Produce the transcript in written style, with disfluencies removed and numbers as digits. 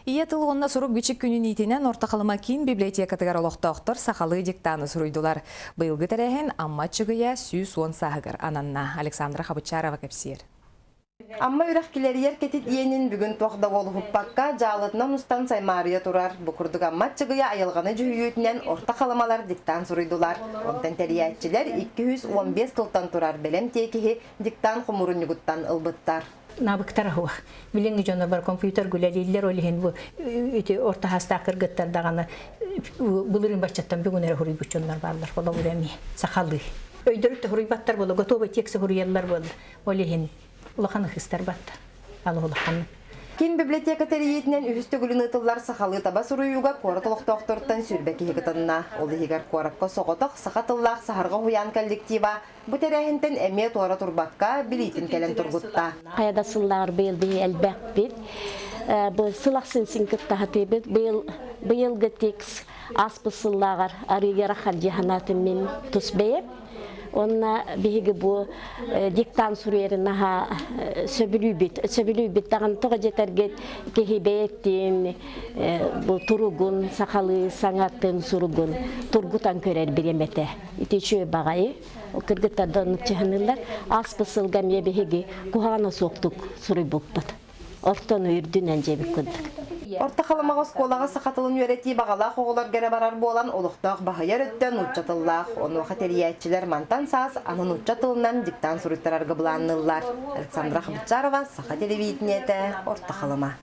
Иетыл онна сурук бичик күнүн итинен ортақалыма кин библиотекатыгар олоқтоқтыр сақалы диктаны суруйдулар. Быйылгы тәрәхен амма чыгыя сүйс он сағығыр. Ананна Александра Хабычарова кәпсер. Амма үрәхкилерiyер кетит иенин бүгін тоқда ол хуппакка жалытынан устан саймария турар. Букурдук амма чыгыя айылғаны жүйүтінен орта қаламалар диктан суруйдулар. Онтан тәриятчилер 215 тылтан турар белем текихи диктан хумурун югуттан ылбыттар. Набыктар хуа. Билинги жона бар компьютер гүлелилер олихин бу орта хаста кыргыттар даганы булырын бачаттан бүгүнөр хуруй бучоннар барлар. Бола урами сахалы. Өйдөрүттө хуруй баттар бола готовый тексе хуруяллар бола. Олихин улаханы хистар батта. Алуулаханы. Кин библиотека терiyetинен үстөгүлүн ытыллар сахалы таба суруюга коратылыктоктортан сүрбеки хигытынна. Ол хигар коракка соготок сахатыллах сахарга хуян коллектива. Бу терехинтен эме тора турбакка билитин келен тургутта. Каяда сыллар быйыл бий элбек бит. Бу сылаксын синкытта хатебит быйыл гетекс аспы сыллагар арыгара хаджиханатын мен тусбе. Онна биһиги бу диктан сурьерин аха сөбүлүбит таган тога жетерге кехибеттин бу туругун сахалы саңаттын суругун тургутан көрер биремете итичү багайы кыргыттардан чыгынылар аспысылга ме биһиги кухана соктук суруй буппат ортон үрдүнөн жебик кылдык. Орта қаламаға сколаға сақатылын өрети бағала қоғылар гәрі барар болан олықтақ бағайар өттен ұтчатыллақ. Оны вақыт әриятчілер мантан саас анын ұтчатылынан диктан сұруйттарарға бұланылар. Александра Хабычарова, Сақа телевидениеті, Орта қалама.